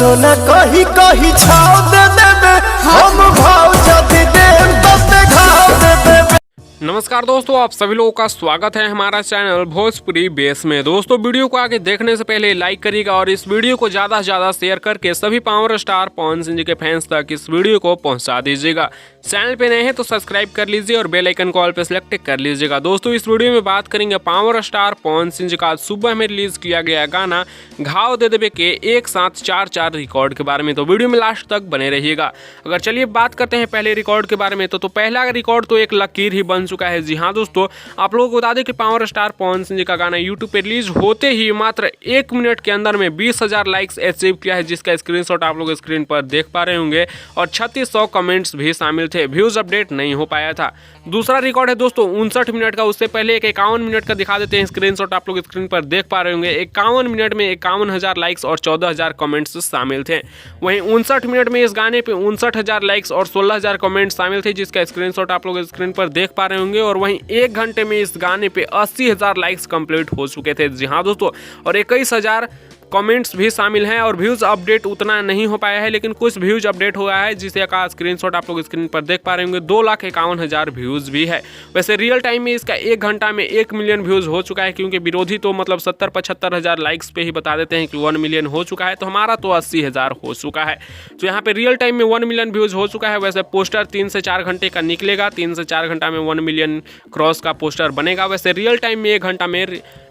सोना कही कही छाव दे देबे हम भाव जदी देम तब घाव दे देबे। नमस्कार दोस्तों, आप सभी लोगों का स्वागत है हमारा चैनल भोजपुरी बेस में। दोस्तों वीडियो को आगे देखने से पहले लाइक करिएगा और इस वीडियो को ज़्यादा से ज़्यादा शेयर करके सभी पावर स्टार पवन सिंह जी के फैंस तक इस वीडियो को पहुंचा दीजिएगा। चैनल पे नए हैं तो सब्सक्राइब कर लीजिए और बेल आइकन कॉल पे सिलेक्ट कर लीजिएगा। दोस्तों इस वीडियो में बात करेंगे पावर स्टार पवन सिंह जी का सुबह में रिलीज किया गया गाना घाव दे देबे के एक साथ 4 रिकॉर्ड के बारे में, तो वीडियो में लास्ट तक बने रहिएगा। अगर चलिए बात करते हैं पहले रिकॉर्ड के बारे में, तो पहला रिकॉर्ड तो एक लकीर ही बन चुका है। जी हाँ दोस्तों, आप लोगों को बता दें कि पावर स्टार पवन सिंह जी का गाना यूट्यूब पे रिलीज होते ही मात्र 1 मिनट के अंदर में 20,000 लाइक्स अचीव किया है, जिसका स्क्रीनशॉट आप लोग स्क्रीन पर देख पा रहे होंगे और 3600 कमेंट्स भी शामिल थे। व्यूज अपडेट नहीं हो पाया था। दूसरा रिकॉर्ड है दोस्तों 59 मिनट का, उससे पहले एक 51 मिनट का दिखा देते हैं। स्क्रीनशॉट आप लोग स्क्रीन पर देख पा रहे होंगे। 51 मिनट में 51,000 लाइक्स और 14,000 कमेंट्स शामिल थे। वहीं 59 मिनट में इस गाने पे 59,000 लाइक्स और 16,000 कमेंट्स शामिल थे, जिसका स्क्रीनशॉट आप लोग स्क्रीन पर देख पा रहे होंगे। और वहीं 1 घंटे में इस गाने पे 80,000 लाइक्स कंप्लीट हो चुके थे। जी हाँ दोस्तों, और 21,000 कमेंट्स भी शामिल हैं। और व्यूज़ अपडेट उतना नहीं हो पाया है, लेकिन कुछ व्यूज अपडेट हुआ है, जिसे का स्क्रीनशॉट आप लोग स्क्रीन पर देख पा रहे होंगे। 2,51,000 व्यूज़ भी है। वैसे रियल टाइम में इसका 1 घंटा में 1 मिलियन व्यूज़ हो चुका है, क्योंकि विरोधी तो मतलब 70-75,000 लाइक्स पे ही बता देते हैं कि 1 मिलियन हो चुका है, तो हमारा तो 80,000 हो चुका है। तो यहाँ पे रियल टाइम में 1 मिलियन व्यूज़ हो चुका है। वैसे पोस्टर 3 से 4 घंटे का निकलेगा, 3 से 4 घंटा में 1 मिलियन क्रॉस का पोस्टर बनेगा। वैसे रियल टाइम में 1 घंटा में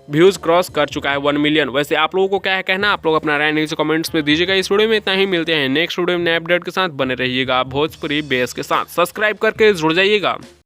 व्यूज़ क्रॉस कर चुका है 1 मिलियन। वैसे आप लोगों को क्या है कहना, आप लोग अपना राय नीचे कमेंट्स में दीजिएगा। इस वीडियो में इतना ही, मिलते हैं नेक्स्ट वीडियो में नए अपडेट के साथ। बने रहिएगा भोजपुरी बेस के साथ, सब्सक्राइब करके जुड़ जाइएगा।